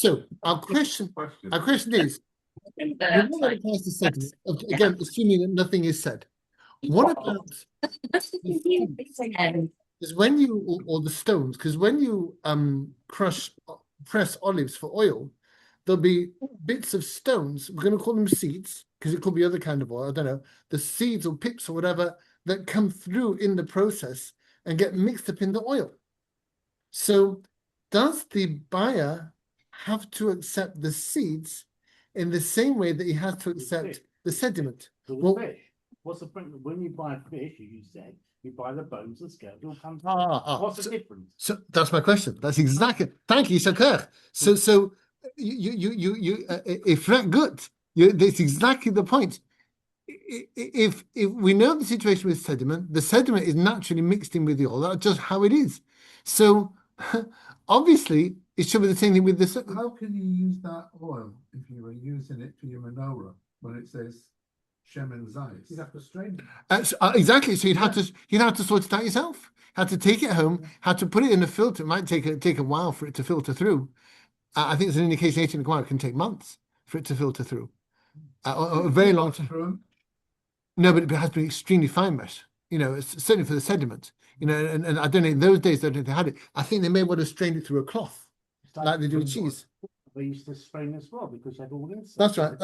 So our question is, we know that applies to sediment. Again, assuming that nothing is said. What about is when you or the stones? Because when you press olives for oil, there'll be bits of stones. We're going to call them seeds because it could be other kind of oil. I don't know, the seeds or pips or whatever that come through in the process and get mixed up in the oil. So, does the buyer have to accept the seeds in the same way that he has to accept the sediment? Well, fish. What's the point when you buy fish? You said you buy the bones and scales. It all comes. What's the difference? So that's my question. That's exactly. Thank you, Sakar. So you if that good, that's exactly the point. If we know the situation with sediment, the sediment is naturally mixed in with the oil. That's just how it is. So obviously, it should be the same thing with this. How can you use that oil if you were using it for your menorah when it says Shem and Zayis? You'd have to strain it. Exactly. So you'd have to sort it out yourself. Had to take it home. Had to put it in a filter. It might take a while for it to filter through. I think it's an indication it can take months for it to filter through. A very long time. No, but it has to be extremely fine mesh. Certainly for the sediment. And I don't know, in those days, I don't think they had it. I think they may well have strained it through a cloth, like they do with cheese. They used to strain as well because they had all this. That's right.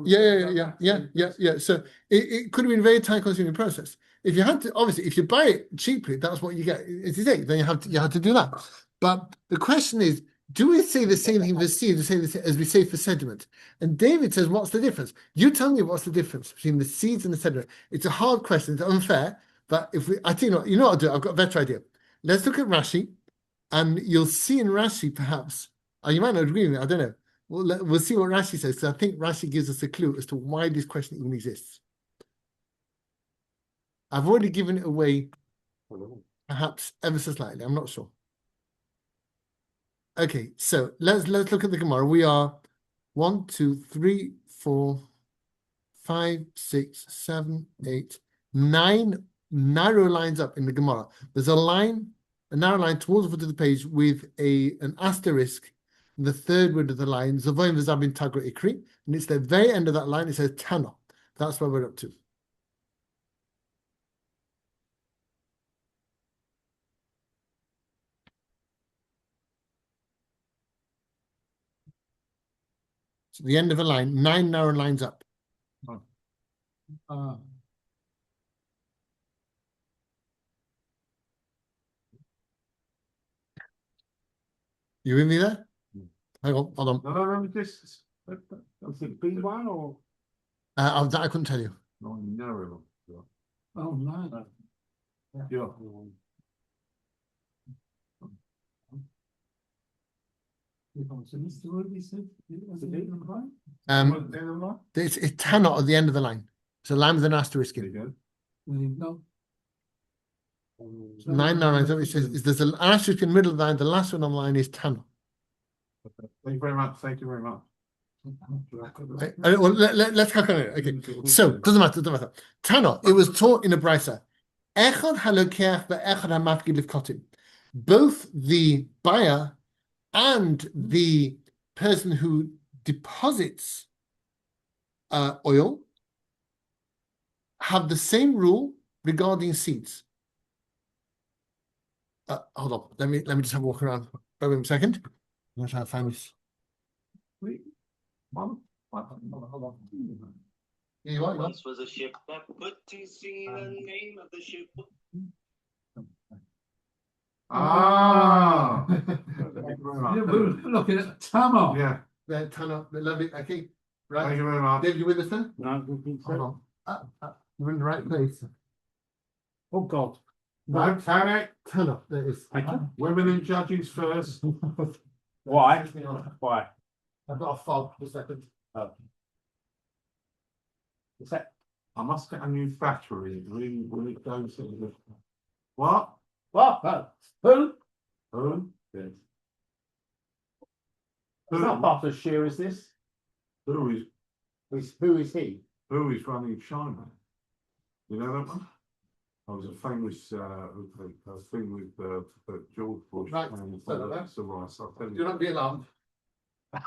Yeah. So it could have been a very time-consuming process. If you had to, obviously, if you buy it cheaply, that's what you get. It's it. Then you have to do that. But the question is, do we say the same thing for seeds as we say for sediment? And David says, what's the difference? You tell me what's the difference between the seeds and the sediment. It's a hard question. It's unfair. But I tell you what I'll do. I've got a better idea. Let's look at Rashi, and you'll see in Rashi perhaps. You might not agree with me. I don't know. We'll see what Rashi says, because I think Rashi gives us a clue as to why this question even exists. I've already given it away, perhaps ever so slightly. I'm not sure. Okay, so let's look at the Gemara. We are 1, 2, 3, 4, 5, 6, 7, 8, 9 narrow lines up in the Gemara. There's a narrow line towards the foot of the page with an asterisk in the third word of the line, Zavoim v'Zabin Tagra Ikri, and it's the very end of that line. It says Tana. That's where we're up to. So the end of a line, 9 narrow lines up. You with me there? Hang on, hold on. No, this is it B1 or? That I couldn't tell you. No, narrow. Oh, no. Yeah. It's Tana at the end of the line. It's a line with an asterisk in it. No. 9 narrow lines. It says there's an asterisk in the middle of the line. The last one on the line is Tana. Thank you very much. Thank you very much. Well, let's calculate it. Okay, so doesn't matter. Tana, it was taught in a brisa. Echad halokech ve'echad hamafgid livkotim. Both the buyer and the person who deposits oil have the same rule regarding seeds. Hold on, let me just have a walk around. Wait a second. I'm going to try to find this. Hold on. Yeah, you are. Once was a ship that put to sea. The name of the ship. Ah. We're looking at Tamar. Yeah. Tana, lovely. Okay, right. Thank you very much. Dave, you with us then? No, I don't think so. Hold on. You're in the right place. Oh God. No, panic. Tana, there it is. Thank you. Women in judges first. Why? Why? I've got a fog for a second. Oh. Is that? I must get a new battery. Really goes in the. What? What? Who? Who? Yes. It's not part of Shear, is this? Who is Who is he? running China? You know that one? I was a famous thing with George Bush. Right. And So, that's the rice. I'll tell you. Do not be alarmed.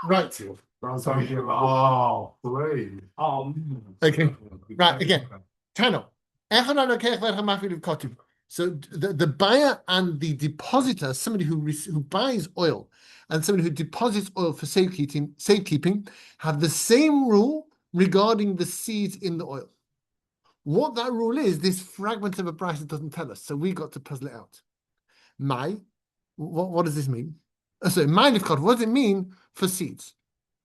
Right. Oh, please. Okay. Right, again. Tano. So the buyer and the depositor, somebody who buys oil and somebody who deposits oil for safekeeping, have the same rule regarding the seeds in the oil. What that rule is, this fragment of a price doesn't tell us, so we got to puzzle it out. What does this mean? Sorry, what does it mean for seeds?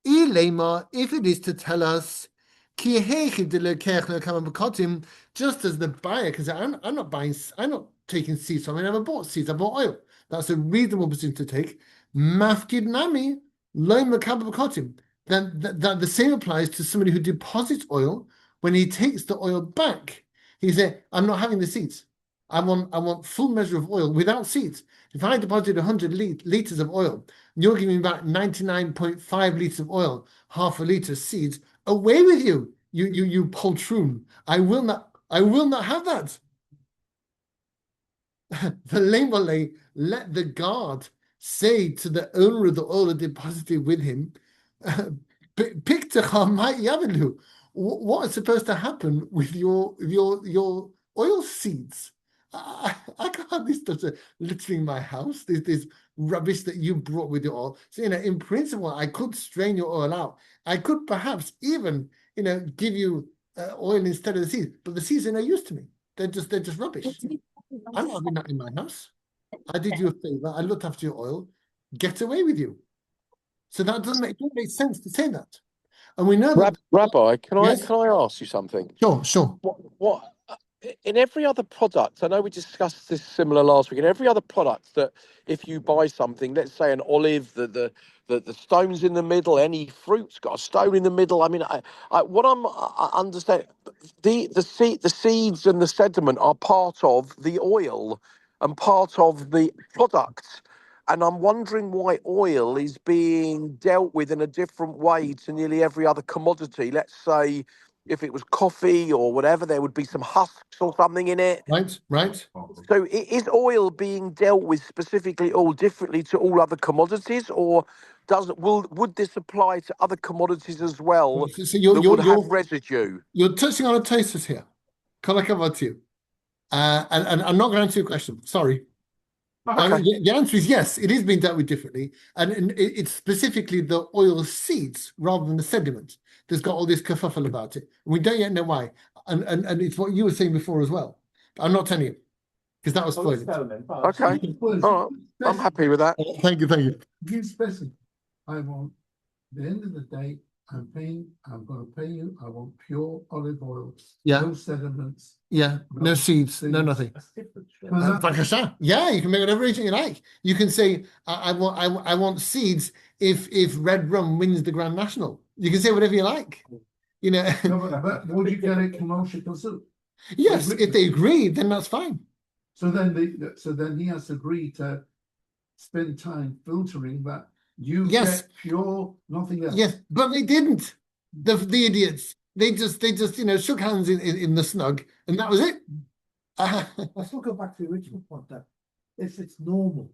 If it is to tell us, just as the buyer can say, I'm not taking seeds from, I never bought seeds, I bought oil. That's a reasonable position to take. Mafkid nami, then the same applies to somebody who deposits oil. When he takes the oil back, he said, I'm not having the seeds. I want full measure of oil without seeds. If I deposit 100 liters of oil, you're giving me back 99.5 liters of oil, half a liter of seeds. Away with you, you poltroon. I will not have that. Let the guard say to the owner of the oil deposited with him, what is supposed to happen with your oil seeds? I can't have this stuff littering my house. This rubbish that you brought with your oil. So, in principle, I could strain your oil out. I could perhaps even, give you oil instead of the seeds. But the seeds are no use to me. They're just rubbish. I'm not having that in my house. I did you a favor. I looked after your oil. Get away with you. So that doesn't make sense to say that. And we know that. Rabbi, can Yes? I ask you something? Sure. What in every other product, I know we discussed this similar last week. In every other product that if you buy something, let's say an olive, the stone's in the middle, any fruit's got a stone in the middle. I mean, I understand the seeds and the sediment are part of the oil and part of the product. And I'm wondering why oil is being dealt with in a different way to nearly every other commodity. Let's say if it was coffee or whatever, there would be some husks or something in it. Right. So is oil being dealt with specifically all differently to all other commodities, or would this apply to other commodities as well that would have residue? You're touching on a thesis here. And I'm not going to answer your question. Sorry. Okay. The answer is yes, it is being dealt with differently. And it's specifically the oil seeds rather than the sediment that's got all this kerfuffle about it. We don't yet know why. And it's what you were saying before as well. But I'm not telling you, because that was spoiled. Okay. All right. I'm happy with that. Thank you. You specify. I want, at the end of the day, I'm going to pay you. I want pure olive oil. Yeah. No sediments. Yeah. No seeds. No nothing. Yeah, you can make whatever agent you like. You can say, I want seeds if red rum wins the Grand National. You can say whatever you like. No, but would you get it commercial soup? Yes, if they agree, then that's fine. So then he has to agree to spend time filtering that you get pure, nothing else. Yes, but they didn't. The idiots. They just shook hands in the snug, and that was it. I still go back to the original point that if it's normal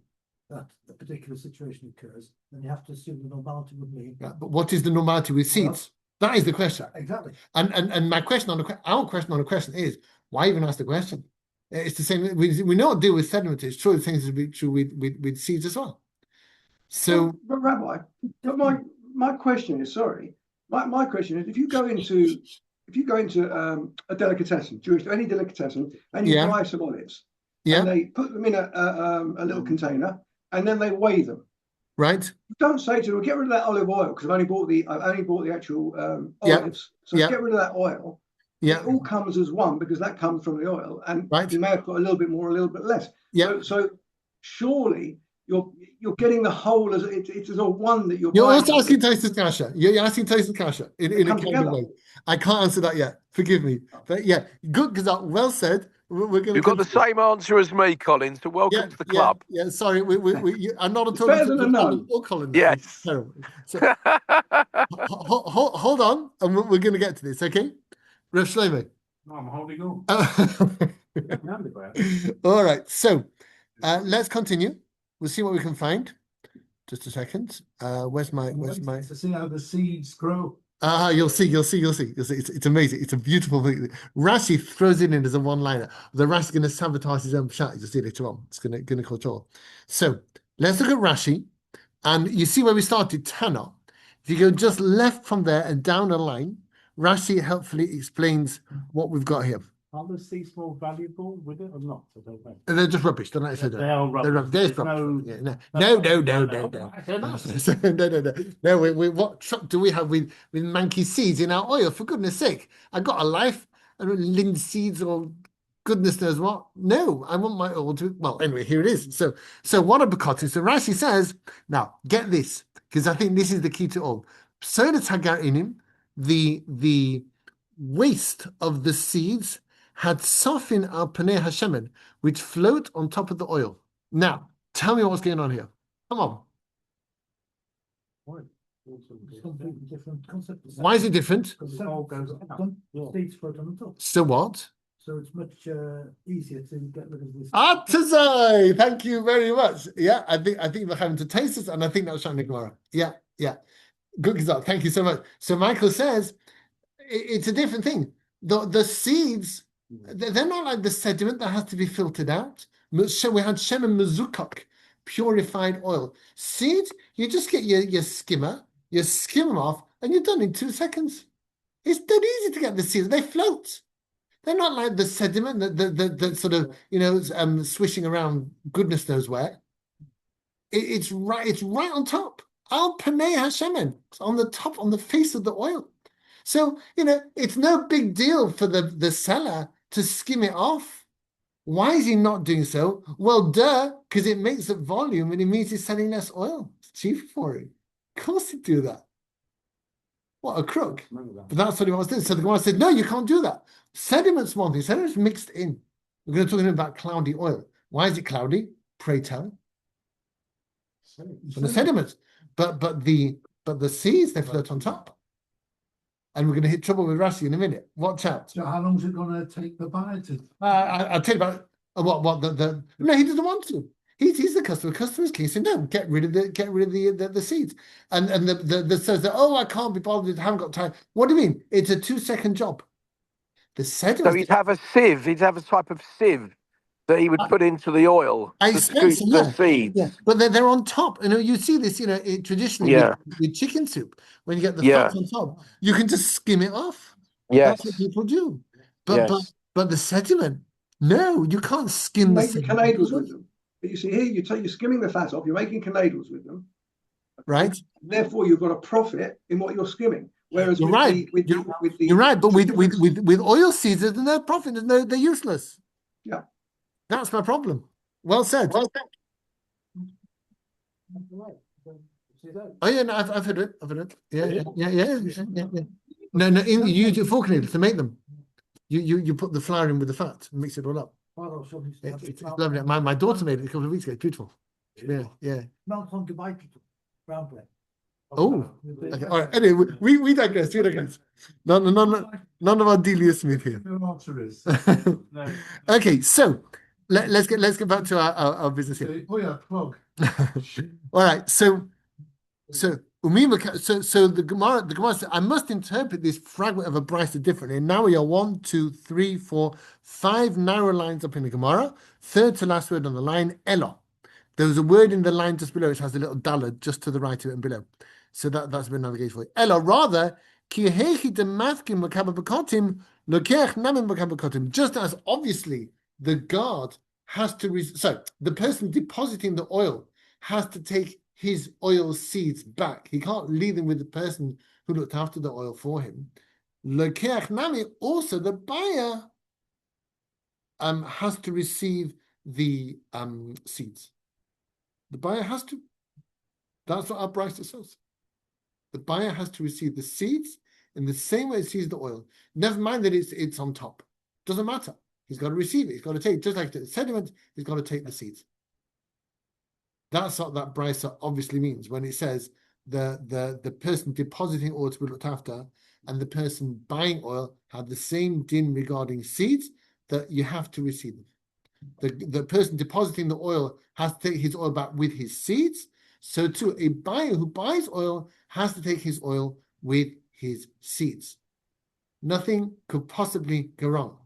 that a particular situation occurs, then you have to assume the normality would mean. Yeah, but what is the normality with seeds? That is the question. Exactly. And my question our question on the question is, why even ask the question? It's the same. We know what deal with sediment is true. The things to be true with seeds as well. So, but Rabbi, my question is, my question is, if you go into a delicatessen, Jewish, any delicatessen, and you buy some olives, and they put them in a little container, and then they weigh them. Right. You don't say to them, get rid of that olive oil because I've only bought the actual olives. So get rid of that oil. Yeah. It all comes as one because that comes from the oil, and you may have got a little bit more, a little bit less. Yeah. So surely you're getting the whole as it's as a one that you're also asking Tyson Kasha. You're asking Tyson Kasha in a kind of way. I can't answer that yet. Forgive me. But yeah, good, because well said. We're going. You've got the same answer as me, Colin. So welcome to the club. Yeah. Sorry, I'm not at all. Better than a no. Or Colin. Yes. Terrible. So, hold on, and we're going to get to this. Okay, Rev Shlomo. No, I'm holding on. All right. So let's continue. We'll see what we can find. Just a second. Where's my To see how the seeds grow. You'll see. It's amazing. It's a beautiful thing. Rashi throws it in as a one-liner. The Rashi's going to sabotage his own shot. You'll see later on. It's going to cause trouble. So let's look at Rashi, and you see where we started. Tana. If you go just left from there and down a line, Rashi helpfully explains what we've got here. Are the seeds more valuable with it or not? I don't know. They're just rubbish. They're not actually. They are They're rubbish. rubbish. There's Yeah, no. No. We what truck do we have with manky seeds in our oil? For goodness sake, I got a life. I don't know, linseeds or goodness knows what. No, I want my oil to. Well, anyway, here it is. So what a bikotis. So Rashi says, now get this, because I think this is the key to all. Pseudo tagar inim, the waste of the seeds had softened al panei hashemen, which float on top of the oil. Now, tell me what's going on here. Come on. Completely different concept. Why is it different? Because it all goes on. Seeds float on the top. So what? So it's much easier to get rid of this. Atazai! Thank you very much. Yeah, I think we're having to taste this, and I think that's Shani Gemara. Yeah. Good result. Thank you so much. So Michael says it's a different thing. The seeds, they're not like the sediment that has to be filtered out. So we had shemen mezukak, purified oil. Seeds, you just get your skimmer, you skim them off, and you're done in 2 seconds. It's dead easy to get the seeds. They float. They're not like the sediment that sort of swishing around goodness knows where. It's right on top. Al panei hashemen. It's on the top, on the face of the oil. So, it's no big deal for the seller to skim it off. Why is he not doing so? Well, because it makes up volume and it means he's selling less oil. It's cheaper for him. Of course he'd do that. What a crook. But that's what he wants to do. So the Gemara said, no, you can't do that. Sediment's one thing. Sediment's mixed in. We're going to talk about cloudy oil. Why is it cloudy? Pray tell. From the sediments. But the seeds, they float on top. And we're going to hit trouble with Rashi in a minute. Watch out. So how long is it going to take the buyer to? I'll tell you about what the no, he doesn't want to. He's the customer. The customer's key. So no, get rid of the seeds. And the says that, oh, I can't be bothered. I haven't got time. What do you mean? It's a 2-second job. The sediment. So he'd have a sieve. He'd have a type of sieve that he would put into the oil to scoop the seeds. Yeah, but they're on top. You see this, traditionally with chicken soup, when you get the fat on top, you can just skim it off. Yes. That's what people do. But the sediment, no, you can't skim the sediment. Canadles with them. But you see here, you're skimming the fat off, you're making canadles with them. Right. Therefore, you've got a profit in what you're skimming. Whereas you're right. You're right, but with oil seeds, there's no profit. They're useless. Yeah. That's my problem. Well said. Oh yeah, no, I've heard it. Yeah. No, you use your fork needle to make them. You put the flour in with the fat and mix it all up. It's lovely. My daughter made it a couple of weeks ago. It's beautiful. Yeah. Not on Dubai people. Brown bread. Oh, okay. All right. Anyway, we digress. None of our Delia Smith here. Okay, so let's get back to our business here. Oh yeah, plug. All right, so the Gemara said, I must interpret this fragment of a brisa differently. And now we are 1, 2, 3, 4, 5 narrow lines up in the Gemara. Third to last word on the line, Elo. There's a word in the line just below, which has a little dalad just to the right of it and below. So that's been navigated for you. Elo, rather, just as obviously the guard has to, the person depositing the oil has to take his oil seeds back. He can't leave them with the person who looked after the oil for him. Also, the buyer has to receive the seeds. The buyer has to. That's what our Brisa says. The buyer has to receive the seeds in the same way it sees the oil. Never mind that it's on top. Doesn't matter. He's got to receive it. He's got to take, just like the sediment, he's got to take the seeds. That's what that Brisa obviously means when it says the person depositing oil to be looked after and the person buying oil have the same din regarding seeds, that you have to receive them. The person depositing the oil has to take his oil back with his seeds. so too a buyer who buys oil has to take his oil with his seeds. Nothing could possibly go wrong.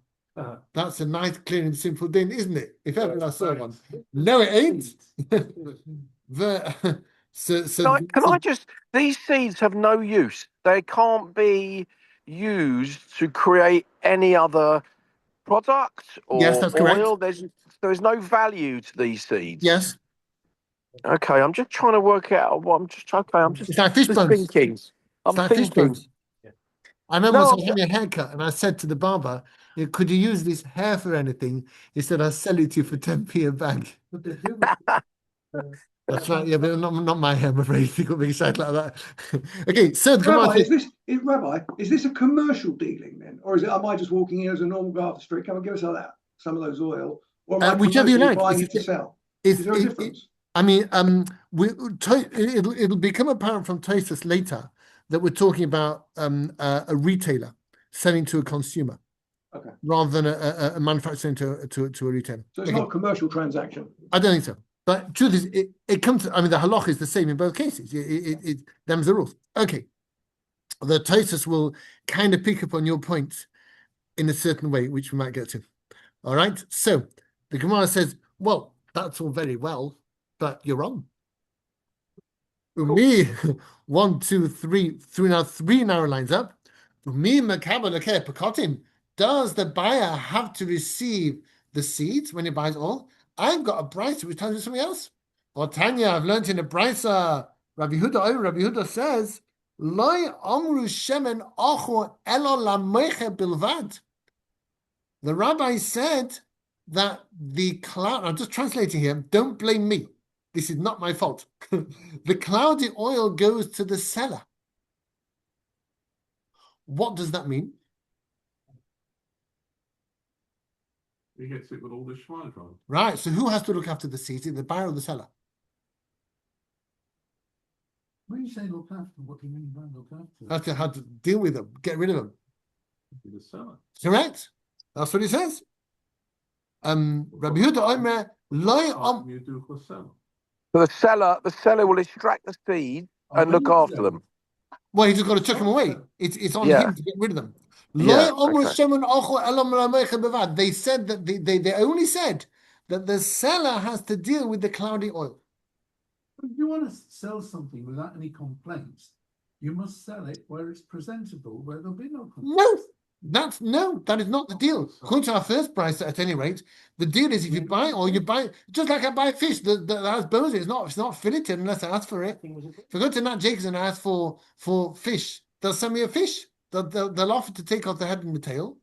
That's a nice, clear, and simple thing, isn't it? If ever I saw one. No, it ain't. Can I just, these seeds have no use. They can't be used to create any other product or yes, that's correct. oil. There's no value to these seeds. Yes. Okay, I'm just trying to work out what I'm just It's like fish bones. thinking. I'm like fish thinking. bones. I remember once I was having a haircut and I said to the barber, could you use this hair for anything? He said, I'll sell it to you for 10p a bag. That's right, yeah, but not my hair, I'm afraid. You got me excited like that. Okay, so Rabbi, is this a commercial dealing then? Or am I just walking in as a normal guy off the street? Come and give us some of those oil. Or am I whichever you like. buying it to sell? Is there a difference? I mean, it'll become apparent from Tosis later that we're talking about a retailer selling to a consumer, okay, rather than a manufacturer to a retailer. So it's not a commercial transaction. I don't think so. But truth is, it comes. I mean, the halach is the same in both cases. It them's the rules. Okay, the Tosis will kind of pick up on your point in a certain way, which we might get to. All right. So the Gemara says, "Well, that's all very well, but you're wrong." Me, 1, 2, 3, three narrow lines up. Me, does the buyer have to receive the seeds when he buys all? I've got a brisa which tells me something else. Or Tanya, I've learned in a brisa, Rabbi Huda says, Loi amru shemen ochu elo lameche bilvad. The rabbi said that the cloud, I'm just translating here, don't blame me. This is not my fault. The cloudy oil goes to the seller. What does that mean? He gets it with all the shmai from. Right, so who has to look after the seeds, the buyer or the seller? When you say look after, what do you mean by look after? Have to deal with them, get rid of them. The seller. Correct. That's what he says. Rabbi Huda Omer, You do for seller. So the seller will extract the seed and look after them. Well, he just got to chuck them away. It's on him to get rid of them. Yeah, They said that they only said that the seller has to deal with the cloudy oil. If you want to sell something without any complaints, you must sell it where it's presentable, where there'll be no complaints. That is not the deal. According to our first price, at any rate, the deal is if you buy or you buy, just like I buy fish that has bones, it's not filleted unless I ask for it. If I go to Nat Jacobs and I ask for fish, they'll send me a fish. They'll offer to take off the head and the tail.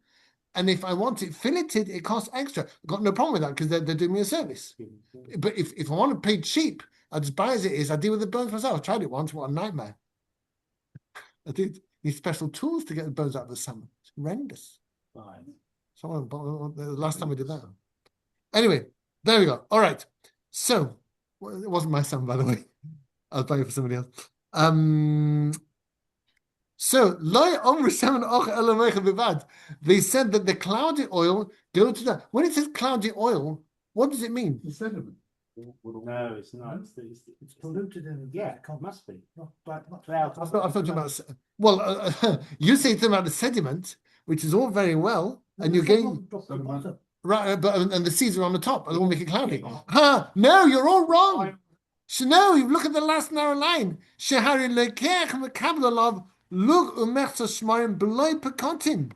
And if I want it filleted, it costs extra. I've got no problem with that because they're doing me a service. But if I want to pay cheap, I just buy as it is. I deal with the bones myself. I tried it once. What a nightmare. I did need special tools to get the bones out of the salmon. It's horrendous. Someone, the last time we did that. Anyway, there we go. All right. So, it wasn't my salmon, by the way. I was buying it for somebody else. So, they said that the cloudy oil go to that. When it says cloudy oil, what does it mean? The sediment. No, it's not. It's polluted in Yeah, it must be. not I'm talking about. Well, you say something about the sediment, which is all very well, and you're getting right, but and the seeds are on the top, and they will make it cloudy. No, you're all wrong. So no, you look at the last narrow line. Shehari lekech mekabel look umechsa shmarim beloy pekantin,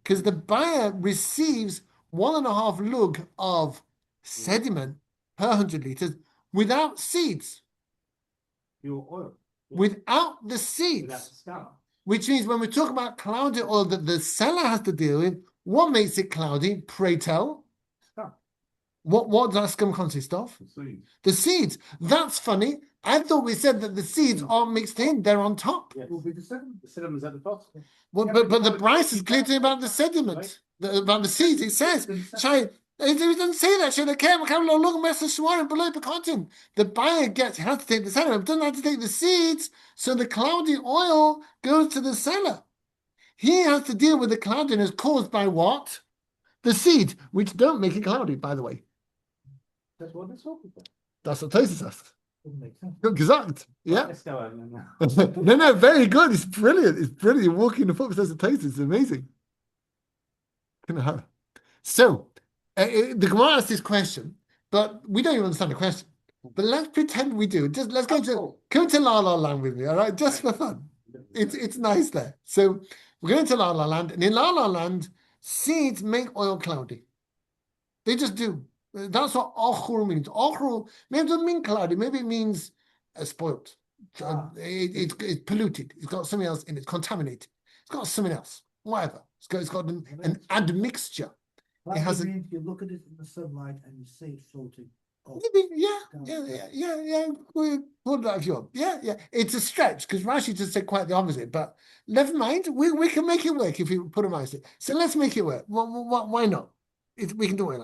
because the buyer receives 1.5 lug of sediment per 100 liters without seeds. Pure oil. Without the seeds. Without the scallop. Which means when we talk about cloudy oil that the seller has to deal with, what makes it cloudy? Pray tell. What does scum consist of? The seeds. That's funny. I thought we said that the seeds aren't mixed in; they're on top. Yes. Will be the sediment. The sediment's at the bottom. Well, but the price is clear to me about the sediment, about the seeds. It says, it doesn't say that. The buyer has to take the sediment, but doesn't have to take the seeds. So the cloudy oil goes to the seller. He has to deal with the cloudiness caused by what? The seeds, which don't make it cloudy, by the way. That's what they're talking about. That's what Tosis asks. Doesn't make sense. Exact. Yeah. Let's go on now. No, very good. It's brilliant. It's brilliant. You're walking the footsteps of Tosis. It's amazing. So, the Gemara asked this question, but we don't even understand the question. But let's pretend we do. Just let's come to La La Land with me, all right? Just for fun. It's nice there. So we're going to La La Land, and in La La Land, seeds make oil cloudy. They just do. That's what ochur means. Ochur maybe it doesn't mean cloudy. Maybe it means spoiled. It's polluted. It's got something else in it. Contaminated. It's got something else. Whatever. It's got an admixture. That It has means you look at it in the sunlight and you see it floating. Maybe, yeah. What if you yeah. It's a stretch because Rashi just said quite the opposite. But never mind. We can make it work if you put a mouse in. So let's make it work. Why not? We can do it.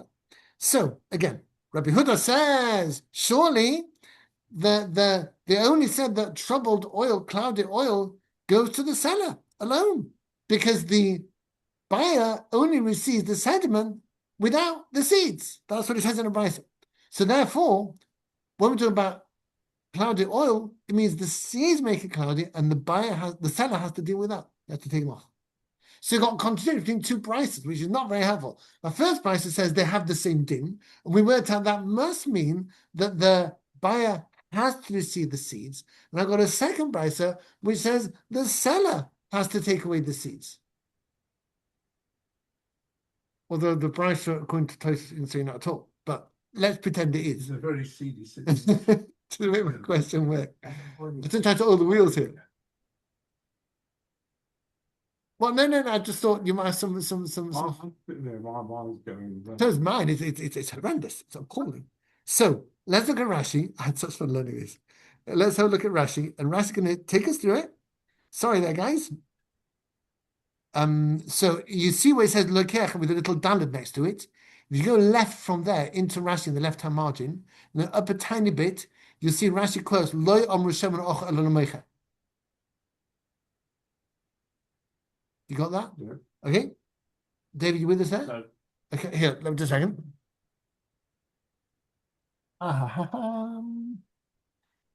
So again, Rabbi Huda says surely they only said that troubled oil, clouded oil, goes to the seller alone because the buyer only receives the sediment without the seeds. That's what it says in the Brisa. So therefore, when we're talking about cloudy oil, it means the seeds make it cloudy, and the seller has to deal with that. You have to take them off. So you've got contradiction between two prices, which is not very helpful. The first price says they have the same din, and we worked out that must mean that the buyer has to receive the seeds. And I've got a second price which says the seller has to take away the seeds. Although the price according to Tosis isn't saying that at all, but let's pretend it is. It's a very seedy city. To make my question work. I'm trying to oil the wheels here. Well, no. I just thought you might have some. I'm sitting there, my mind's going. So is mine. It's horrendous. It's appalling. So let's look at Rashi. I had such fun learning this. Let's have a look at Rashi, and Rashi's going to take us through it. Sorry there, guys. So you see where it says Lokech with a little dalid next to it. If you go left from there into Rashi in the left-hand margin, and then up a tiny bit, you'll see Rashi quotes Loy Amru Shemen Och Elon Mecha. You got that? Yeah. Okay. David, you with us there? So, Okay, here, let me just a second.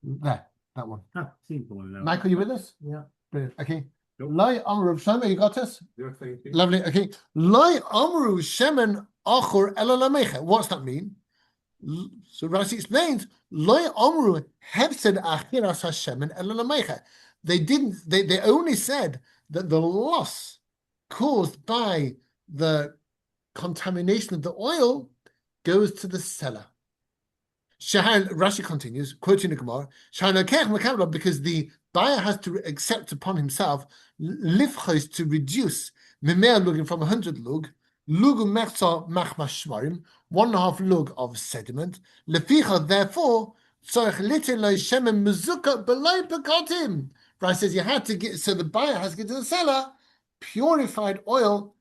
There, that one. simple enough. Michael, you with us? Yeah. Brilliant. Okay. Yep. Loi Amru Shemen, you got us? Yeah, thank you. Lovely. Okay. Loi Amru Shemen Achor Elolamecha. What's that mean? So Rashi explains, Loi Amru Hefsed Achiras Hashemen Elolamecha. They only said that the loss caused by the contamination of the oil goes to the seller. Rashi continues, quoting the Gemara, because the buyer has to accept upon himself lifchos to reduce memea lugin from 100 lug, lugu mechza machmas shmarim, 1.5 lug of sediment. Leficha, therefore, tzorich lite lo shemen mezuka below pekotim. Rashi says you had to get, so the buyer has to get to the seller purified oil,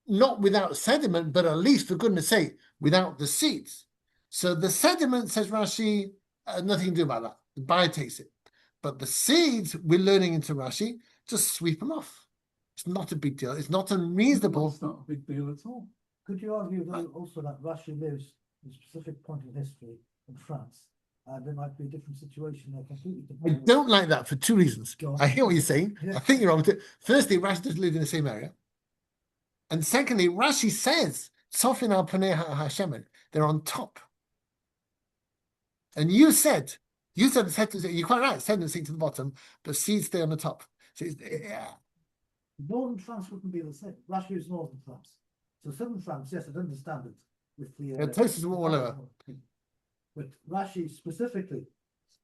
not without sediment, but at least, for goodness sake, without the seeds. So the sediment, says Rashi, nothing to do about that. The buyer takes it. But the seeds, we're learning into Rashi, just sweep them off. It's not a big deal. It's not unreasonable. It's not a big deal at all. Could you argue though also that Rashi lives at a specific point in history in France? There might be a different situation there completely. I don't like that for two reasons. Go on. I hear what you're saying. Yeah. I think you're wrong with it. Firstly, Rashi doesn't live in the same area. And secondly, Rashi says, Sofin al Panei HaShemen, they're on top. And you said the sentence, you're quite right, sentence to the bottom, but seeds stay on the top. So Northern France wouldn't be the same. Rashi is northern France. So southern France, yes, I'd understand it with the Tosis is all over. But Rashi specifically.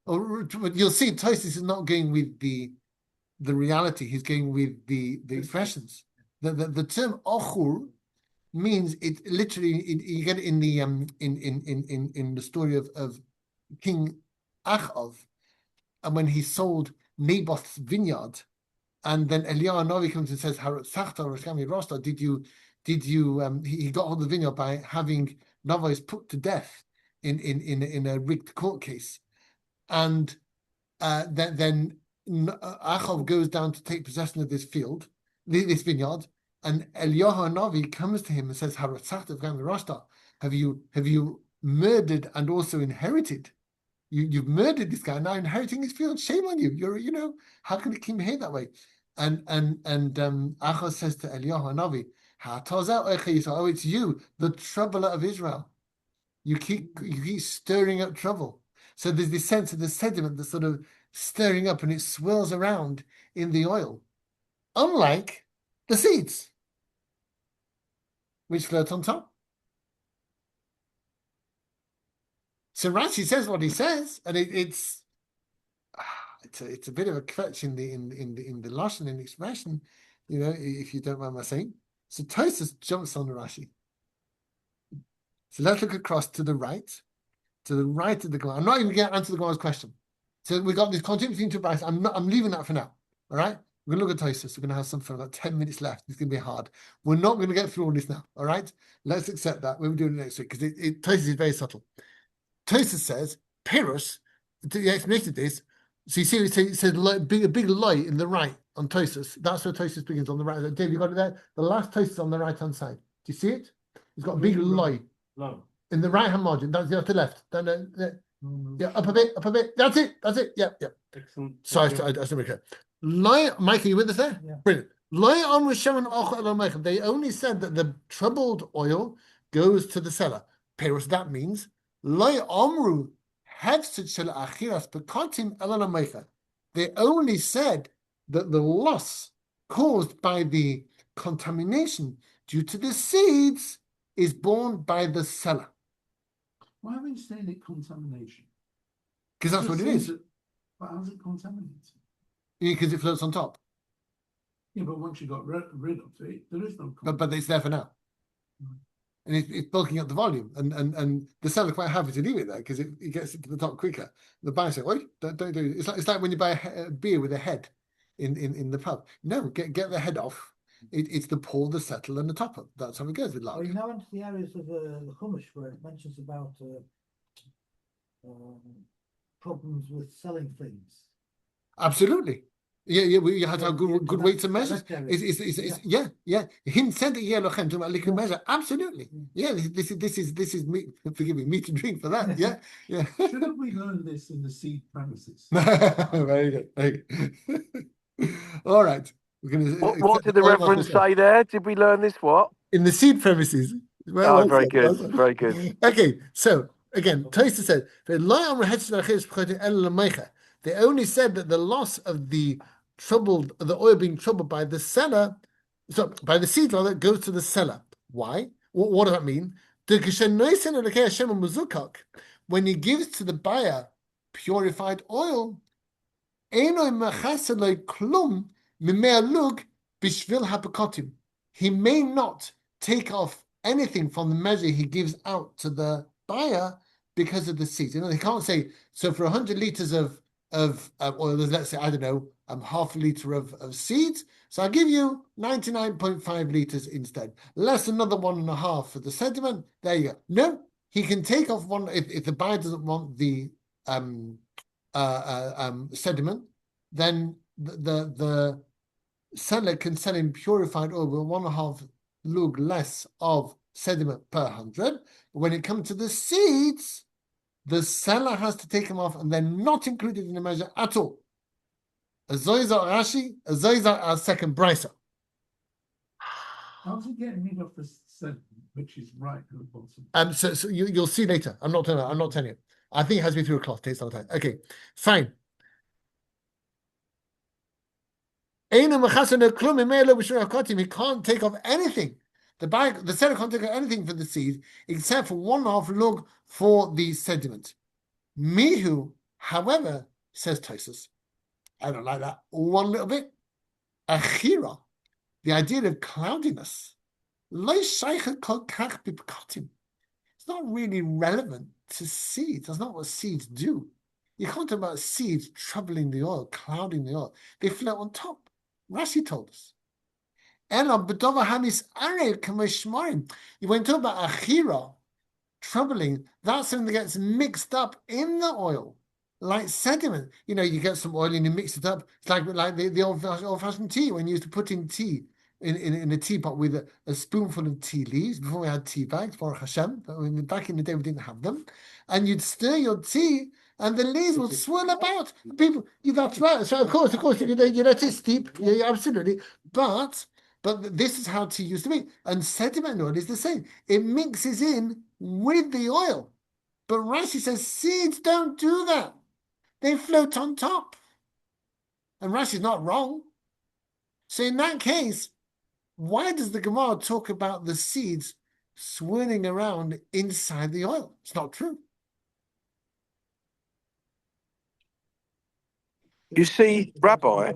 You'll see Tosis is not going with the reality, he's going with the expressions. The term ochur means it literally, you get it in the in the story of King Achav, and when he sold Naboth's vineyard, and then Eliyahu Novi comes and says, did you he got hold of the vineyard by having Navos put to death in a rigged court case. And then Achav goes down to take possession of this field, this vineyard, and Eliyahu Novi comes to him and says, have you murdered and also inherited You've murdered this guy, now inheriting his field. Shame on you. How can the king behave that way? And Achaz says to Eliyahu Hanavi, oh, it's you, the troubler of Israel. You keep stirring up trouble. So there's this sense of the sediment that's sort of stirring up and it swirls around in the oil. Unlike the seeds, which float on top. So Rashi says what he says, and it's a bit of a crutch in the lashon and expression, if you don't mind my saying. So Tosfos jumps on the Rashi. So let's look across to the right of the Gemara. I'm not even going to answer the Gemara's question. So we've got this continuity between two bites. I'm leaving that for now. All right. We're going to look at Tosfos. We're going to have some for about 10 minutes left. It's going to be hard. We're not going to get through all this now. All right. Let's accept that. We'll do it next week because Tosfos is very subtle. Tosfos says, Pirush, the explanation of this, so you see it says a big light in the right on Tosfos. That's where Tosfos begins, on the right. Dave, you got it there? The last Tosfos on the right-hand side. Do you see it? It's got a big light in the right-hand margin. That's the left. Yeah, up a bit. That's it. Yeah. Excellent. Sorry, I didn't make it. Michael, you with us there? Yeah. Brilliant. They only said that the troubled oil goes to the cellar. Pirush, that means they only said that the loss caused by the contamination due to the seeds is borne by the seller. Why are we saying it contamination? Because that's what it is. But how's it contaminated? Because it floats on top. Yeah, but once you got rid of it, there is no. But it's there for now. And it's bulking up the volume, and the seller quite happy to leave it there because it gets it to the top quicker. The buyer says, "Oi, don't do it." It's like when you buy a beer with a head in the pub. No, get the head off. It's the pull, the settle, and the top up. That's how it goes with Are lager. you now into the areas of the Chumash where it mentions about problems with selling things? Absolutely. Yeah. You had to have good weights and measures. Yeah. Him said to liquid measure. Absolutely. Yeah. This is meat. Forgive me, meat and drink for that. Yeah. Shouldn't we learn this in the seed premises? Very good. All right. What did the Reverend say there? Did we learn this? What? In the seed premises. Well, very good. Very good. Okay, so again, Tosfos said, they only said that the loss of the oil being troubled by the seller, so by the seed rather, goes to the seller. Why? What does that mean? When he gives to the buyer purified oil, he may not take off anything from the measure he gives out to the buyer because of the seeds. He can't say, so for 100 liters of oil, let's say, I don't know, half a liter of seeds, so I'll give you 99.5 liters instead. Less another 1.5 for the sediment. There you go. No, he can take off one if the buyer doesn't want the sediment, then the seller can sell him purified oil with 1.5 lug less of sediment per 100. But when it comes to the seeds, the seller has to take them off and they're not included in the measure at all. Azoiza Rashi, Azoiza our second brisa. How's he getting rid of the sediment, which is right at the bottom? So you'll see later. I'm not telling you. I think it has to be through a cloth. Takes all the time. Okay, fine. He can't take off anything. The seller can't take off anything for the seed except for 1.5 lug for the sediment. Mihu, however, says Tosfos, I don't like that one little bit. Achira, the idea of cloudiness, it's not really relevant to seeds. That's not what seeds do. You can't talk about seeds troubling the oil, clouding the oil. They float on top. Rashi told us. When you talk about achira, troubling, that's something that gets mixed up in the oil, like sediment. You get some oil and you mix it up. It's like the old-fashioned tea, when you used to put in tea in a teapot with a spoonful of tea leaves. Before we had tea bags, for Hashem, but back in the day we didn't have them. And you'd stir your tea and the leaves will swirl about. People, that's right. So of course, you know, it's steep. Yeah, absolutely. But this is how tea used to be. And sediment oil is the same. It mixes in with the oil. But Rashi says seeds don't do that. They float on top. And Rashi's not wrong. So in that case, why does the Gemara talk about the seeds swirling around inside the oil? It's not true. You see, Rabbi,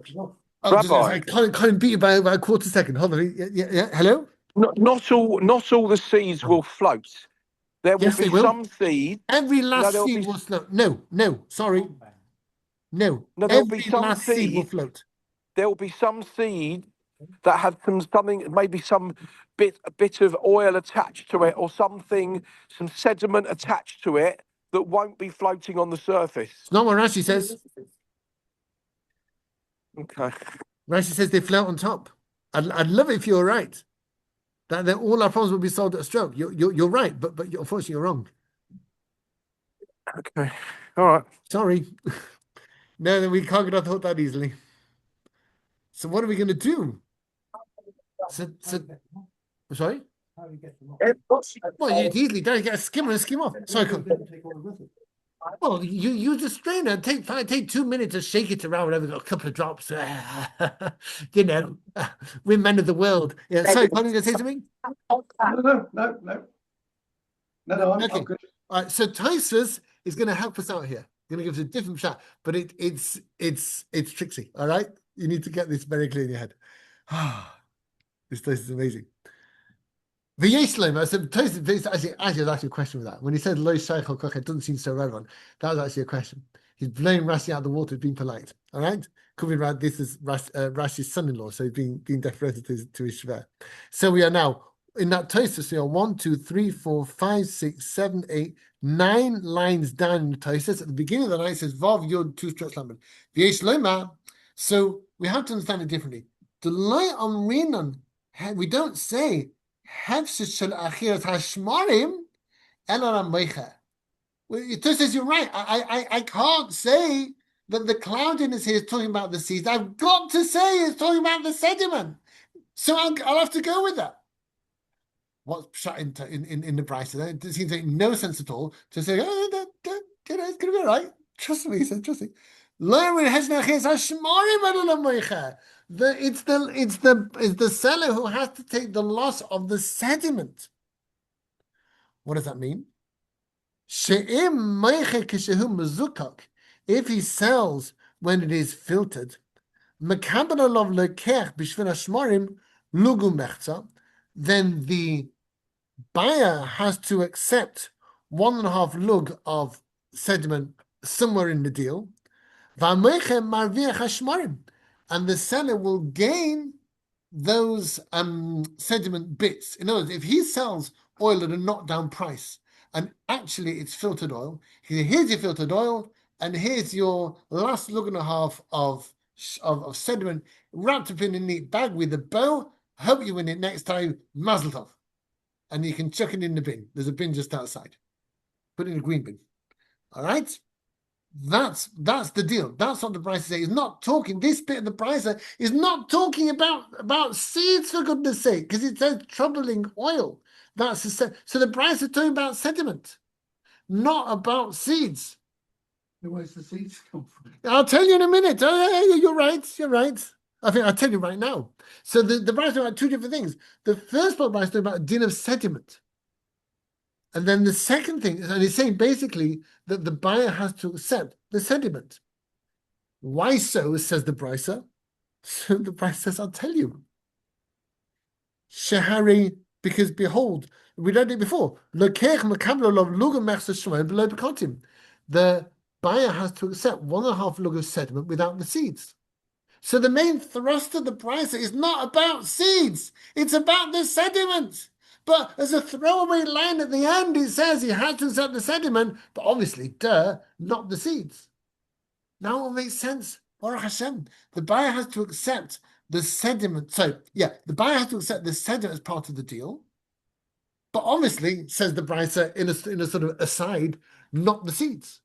I can't beat you by a quarter second. Hold on. Yeah. Hello? not all the seeds will float. There will Yes, be they will. some seeds. Every last there'll seed be- will float. No, sorry. No, there'll be every some last seed will seed. float. There will be some seed that have something, maybe a bit of oil attached to it, or something, some sediment attached to it that won't be floating on the surface. It's not what Rashi says. Okay. Rashi says they float on top. I'd love it if you're right. That all our problems will be solved at a stroke. You're right, but unfortunately you're wrong. Okay. All right. Sorry. No, we can't get off the hook that easily. So what are we going to do? Sorry? How do you get them off? Well, you easily don't get a skimmer and skim off. Sorry, You didn't take all of it. well, you use a strainer. Take 2 minutes to shake it around. Whatever, a couple of drops. You know, we're men of the world. Yeah. Sorry, Connie, you going to say something? No, I'm Okay. good. All right. So Tosfos is going to help us out here. Going to give us a different shot, but it's tricksy. All right, you need to get this very clear in your head. This place is amazing. V'yesh so Tosfos actually was actually a question with that. When he said lo shaychol koch, it doesn't seem so relevant. That was actually a question. He's blowing Rashi out of the water, being polite. All right, could be right. This is Rashi's son-in-law, so he's being deferred to his shver. So we are now in that Tosfos. We are 1, 2, 3, 4, 5, 6, 7, 8, 9 lines down in the Tosfos. At the beginning of the line, it says Vav Yod 2 strokes Lamed. V'yesh lema. So we have to understand it differently. The loy amrinan. We don't say hefshes shel achiras hashmarim ela rameicha. It just says you're right. I can't say that the cloudiness here is talking about the seeds. I've got to say it's talking about the sediment. So I'll have to go with that. What's shut in the price? It seems to make no sense at all to say, oh, it's going to be all right. Trust me, he said, trust me. It's the seller who has to take the loss of the sediment. What does that mean? If he sells when it is filtered, then the buyer has to accept 1.5 lug of sediment somewhere in the deal. And the seller will gain those sediment bits. In other words, if he sells oil at a knockdown price and actually it's filtered oil, here's your filtered oil and here's your last lug and a half of sediment wrapped up in a neat bag with a bow. Hope you win it next time. Mazel tov. And you can chuck it in the bin. There's a bin just outside. Put it in a green bin. All right? That's the deal. That's what the price is. He's not talking. This bit of the price is not talking about seeds, for goodness sake, because it says troubling oil. So the price is talking about sediment, not about seeds. Where's the seeds come from? I'll tell you in a minute. You're right. You're right. I think I'll tell you right now. So the price is about 2 different things. The first part is about a din of sediment. And then the second thing, and he's saying basically that the buyer has to accept the sediment. Why so, says the Brisa? So the Brisa says, I'll tell you. Shehari, because behold, we read it before. The buyer has to accept 1.5 lug of sediment without the seeds. So the main thrust of the Brisa is not about seeds, it's about the sediment. But as a throwaway line at the end, it says he has to accept the sediment, but obviously, not the seeds. Now it will make sense. Baruch Hashem. The buyer has to accept the sediment. So, yeah, the buyer has to accept the sediment as part of the deal. But obviously, says the Brisa in a sort of aside, not the seeds.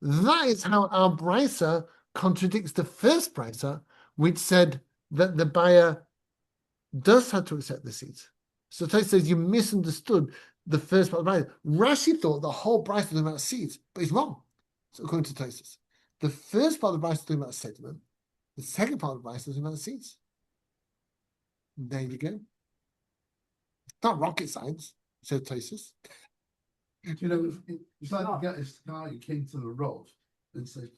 That is how our brisa contradicts the first brisa, which said that the buyer does have to accept the seeds. So Tosfos says you misunderstood the first part of the brisa. Rashi thought the whole brisa was about seeds, but he's wrong. So according to Tosfos, the first part of the brisa is talking about sediment. The second part of the brisa is about the seeds. There you go. It's not rocket science, said Tosfos. You know, it's like you get this guy who came to the road and said,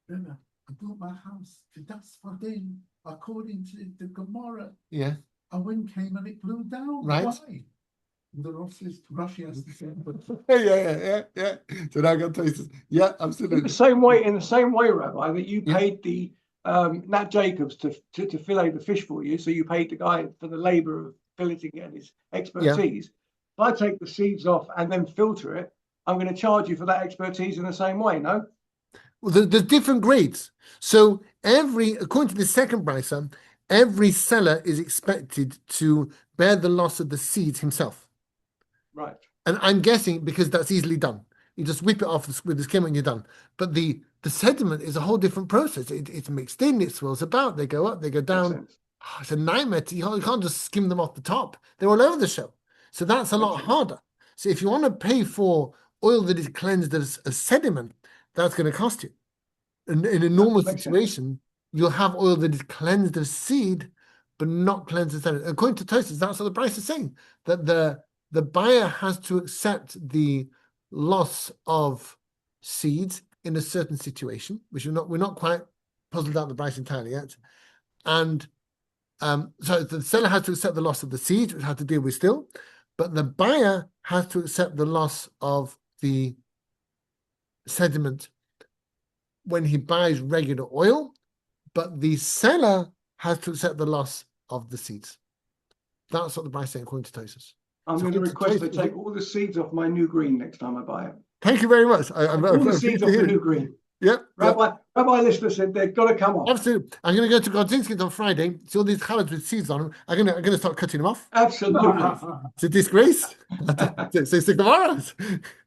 "Remember, I built my house to that's Fadim, according to the Gemara. Yeah. A wind came and it blew down. Right. Why?" And the Rashi has to say, yeah. So now I got Tosfos. Yeah, absolutely. In the same way, Rabbi, that you paid the Nat Jacobs to fillet the fish for you, so you paid the guy for the labor of filleting it and his expertise. If I take the seeds off and then filter it, I'm going to charge you for that expertise in the same way, no? Well, there's different grades. So according to the second brisa, every seller is expected to bear the loss of the seeds himself. Right. And I'm guessing because that's easily done. You just whip it off with the skim and you're done. But the sediment is a whole different process. It's mixed in, it swirls about, they go up, they go down. It's a nightmare. You can't just skim them off the top. They're all over the show. So that's a lot harder. So if you want to pay for oil that is cleansed of sediment, that's going to cost you. In a normal situation, you'll have oil that is cleansed of seed, but not cleansed of sediment. According to Tosfos, that's what the price is saying, that the buyer has to accept the loss of seeds in a certain situation, which we're not quite puzzled out the price entirely yet. And so the seller has to accept the loss of the seeds, which has to deal with still, but the buyer has to accept the loss of the sediment when he buys regular oil, but the seller has to accept the loss of the seeds. That's what the price is saying according to Tosfos. I'm going to request to take all the seeds off my new green next time I buy it. Thank you very much. All the seeds off the new green. Yep. Rabbi Lister said they've got to come off. Absolutely. I'm going to go to Godzinski's on Friday. See all these chalads with seeds on them. I'm going to start cutting them off. Absolutely. It's a disgrace. Say tomorrow.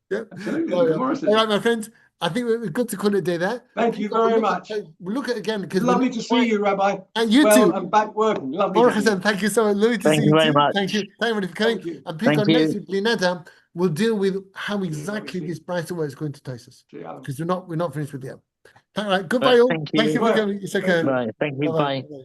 Yeah. Absolutely. All right, my friends. I think we're good to call it a day there. Thank you very much. We'll look at it again because lovely to see you, Rabbi. And you too. I'm back working. Lovely. Thank you so much. Lovely to see you. Thank you very much. Thank you. Thank you for coming. Thank you. And pick on Thank next you. week, Linetta will deal with how exactly this price of work is going to Tosfos. Because we're not finished with the app. All right. Goodbye, all. Thank you. Thank you for coming. It's okay. Right. Thank you. Bye. Bye.